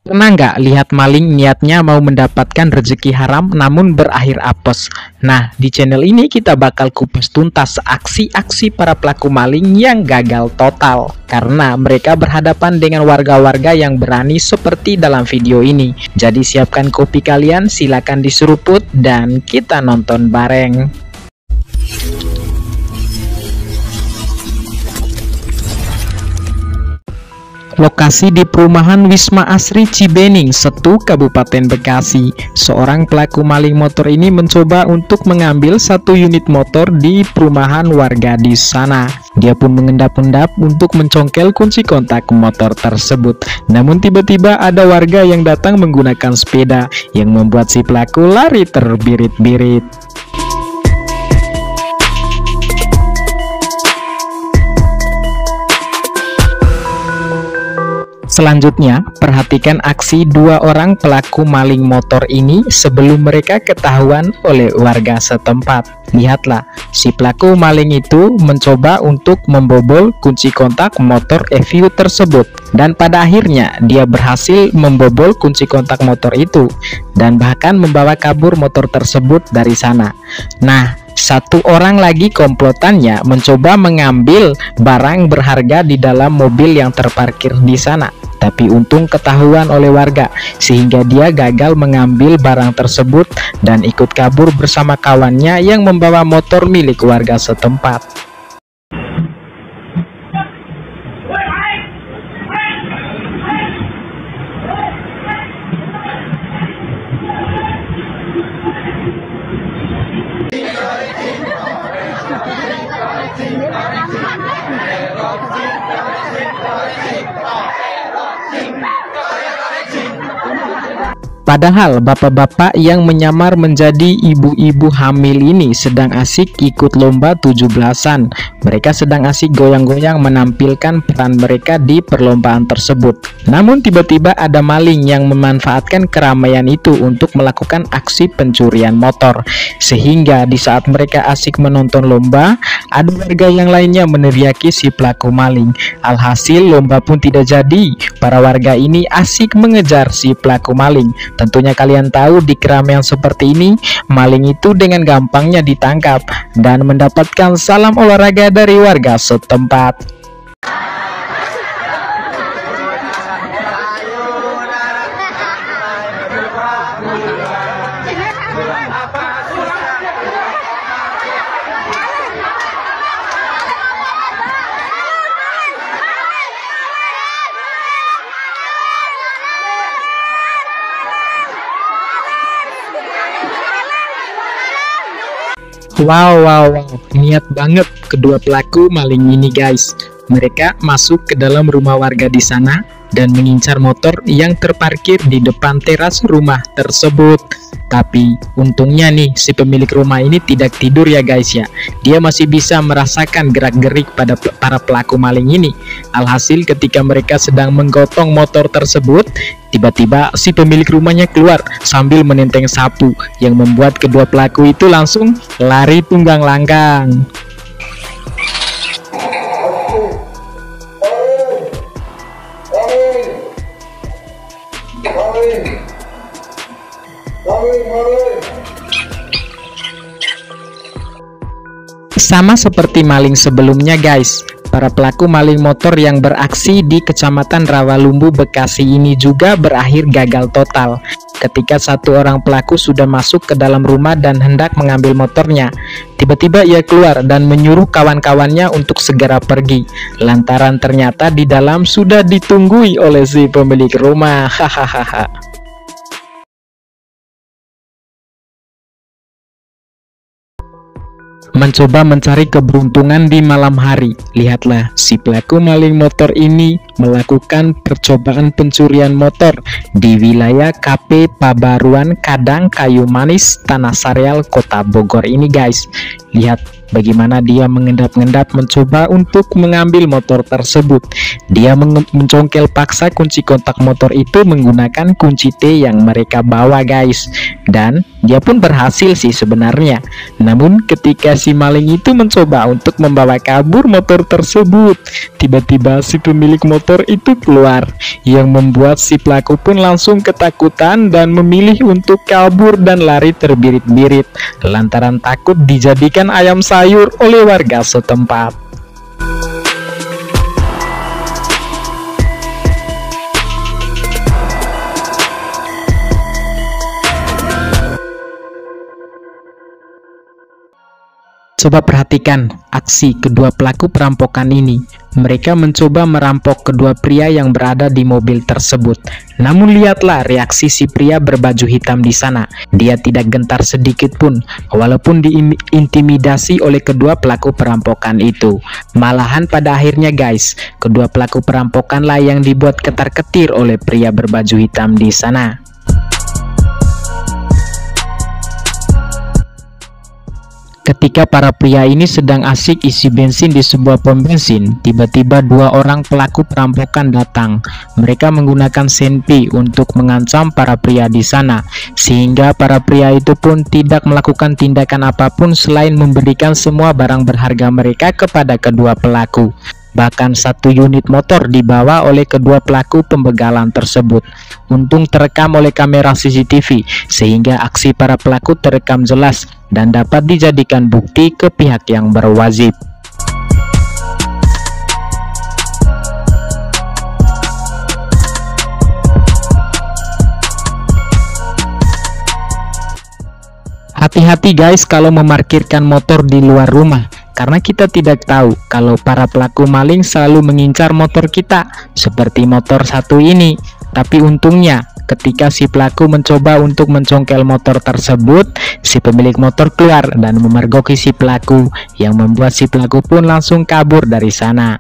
Pernah nggak lihat maling niatnya mau mendapatkan rezeki haram namun berakhir apes? Nah, di channel ini kita bakal kupas tuntas aksi-aksi para pelaku maling yang gagal total karena mereka berhadapan dengan warga-warga yang berani seperti dalam video ini. Jadi siapkan kopi kalian, silakan diseruput dan kita nonton bareng. Lokasi di perumahan Wisma Asri Cibening, Setu, Kabupaten Bekasi. Seorang pelaku maling motor ini mencoba untuk mengambil satu unit motor di perumahan warga di sana. Dia pun mengendap-endap untuk mencongkel kunci kontak motor tersebut. Namun tiba-tiba ada warga yang datang menggunakan sepeda yang membuat si pelaku lari terbirit-birit. Selanjutnya, perhatikan aksi dua orang pelaku maling motor ini sebelum mereka ketahuan oleh warga setempat. Lihatlah, si pelaku maling itu mencoba untuk membobol kunci kontak motor EVU tersebut. Dan pada akhirnya, dia berhasil membobol kunci kontak motor itu dan bahkan membawa kabur motor tersebut dari sana. Nah, satu orang lagi komplotannya mencoba mengambil barang berharga di dalam mobil yang terparkir di sana. Tapi untung ketahuan oleh warga sehingga dia gagal mengambil barang tersebut dan ikut kabur bersama kawannya yang membawa motor milik warga setempat. Padahal bapak-bapak yang menyamar menjadi ibu-ibu hamil ini sedang asik ikut lomba 17-an. Mereka sedang asik goyang-goyang menampilkan peran mereka di perlombaan tersebut. Namun tiba-tiba ada maling yang memanfaatkan keramaian itu untuk melakukan aksi pencurian motor. Sehingga di saat mereka asik menonton lomba, ada warga yang lainnya meneriaki si pelaku maling. Alhasil lomba pun tidak jadi. Para warga ini asik mengejar si pelaku maling. Tentunya kalian tahu di keramaian seperti ini, maling itu dengan gampangnya ditangkap dan mendapatkan salam olahraga dari warga setempat. Wow, niat banget kedua pelaku maling ini guys. Mereka masuk ke dalam rumah warga di sana dan mengincar motor yang terparkir di depan teras rumah tersebut. Tapi untungnya nih si pemilik rumah ini tidak tidur ya guys ya. Dia masih bisa merasakan gerak-gerik pada para pelaku maling ini. Alhasil ketika mereka sedang menggotong motor tersebut, tiba-tiba si pemilik rumahnya keluar sambil menenteng sapu yang membuat kedua pelaku itu langsung lari tunggang langgang. Sama seperti maling sebelumnya guys, para pelaku maling motor yang beraksi di Kecamatan Rawalumbu, Bekasi ini juga berakhir gagal total. Ketika satu orang pelaku sudah masuk ke dalam rumah dan hendak mengambil motornya, tiba-tiba ia keluar dan menyuruh kawan-kawannya untuk segera pergi. Lantaran ternyata di dalam sudah ditunggui oleh si pemilik rumah. Hahaha. Mencoba mencari keberuntungan di malam hari. Lihatlah, si pelaku maling motor ini melakukan percobaan pencurian motor di wilayah KP Pabaruan Kadang Kayu Manis, Tanah Sareal, Kota Bogor ini guys. Lihat bagaimana dia mengendap-endap mencoba untuk mengambil motor tersebut. Dia mencongkel paksa kunci kontak motor itu menggunakan kunci T yang mereka bawa guys. Dan dia pun berhasil sih sebenarnya. Namun ketika si maling itu mencoba untuk membawa kabur motor tersebut, tiba-tiba si pemilik motor motor itu keluar, yang membuat si pelaku pun langsung ketakutan dan memilih untuk kabur dan lari terbirit-birit lantaran takut dijadikan ayam sayur oleh warga setempat. Coba perhatikan aksi kedua pelaku perampokan ini. Mereka mencoba merampok kedua pria yang berada di mobil tersebut. Namun lihatlah reaksi si pria berbaju hitam di sana. Dia tidak gentar sedikit pun, walaupun diintimidasi oleh kedua pelaku perampokan itu. Malahan pada akhirnya guys, kedua pelaku perampokanlah yang dibuat ketar-ketir oleh pria berbaju hitam di sana. Ketika para pria ini sedang asik isi bensin di sebuah pom bensin, tiba-tiba dua orang pelaku perampokan datang. Mereka menggunakan senpi untuk mengancam para pria di sana, sehingga para pria itu pun tidak melakukan tindakan apapun selain memberikan semua barang berharga mereka kepada kedua pelaku. Bahkan satu unit motor dibawa oleh kedua pelaku pembegalan tersebut. Untung terekam oleh kamera CCTV, sehingga aksi para pelaku terekam jelas dan dapat dijadikan bukti ke pihak yang berwajib. Hati-hati guys kalau memarkirkan motor di luar rumah, karena kita tidak tahu kalau para pelaku maling selalu mengincar motor kita, seperti motor satu ini. Tapi untungnya ketika si pelaku mencoba untuk mencongkel motor tersebut, si pemilik motor keluar dan memergoki si pelaku, yang membuat si pelaku pun langsung kabur dari sana.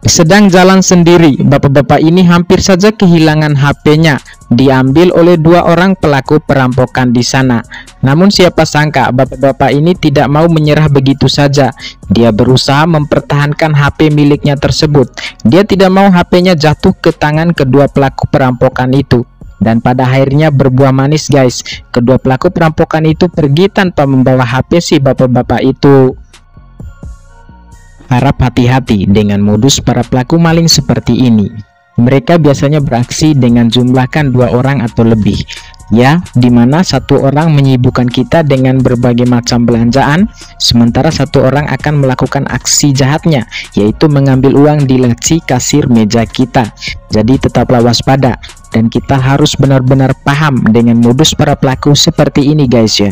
Sedang jalan sendiri, bapak-bapak ini hampir saja kehilangan HP-nya, diambil oleh dua orang pelaku perampokan di sana. Namun siapa sangka bapak-bapak ini tidak mau menyerah begitu saja. Dia berusaha mempertahankan HP miliknya tersebut. Dia tidak mau HP-nya jatuh ke tangan kedua pelaku perampokan itu. Dan pada akhirnya berbuah manis guys, kedua pelaku perampokan itu pergi tanpa membawa HP si bapak-bapak itu. Harap hati-hati dengan modus para pelaku maling seperti ini. Mereka biasanya beraksi dengan jumlahkan dua orang atau lebih, ya, dimana satu orang menyibukkan kita dengan berbagai macam belanjaan, sementara satu orang akan melakukan aksi jahatnya, yaitu mengambil uang di laci kasir meja kita. Jadi tetaplah waspada, dan kita harus benar-benar paham dengan modus para pelaku seperti ini guys ya.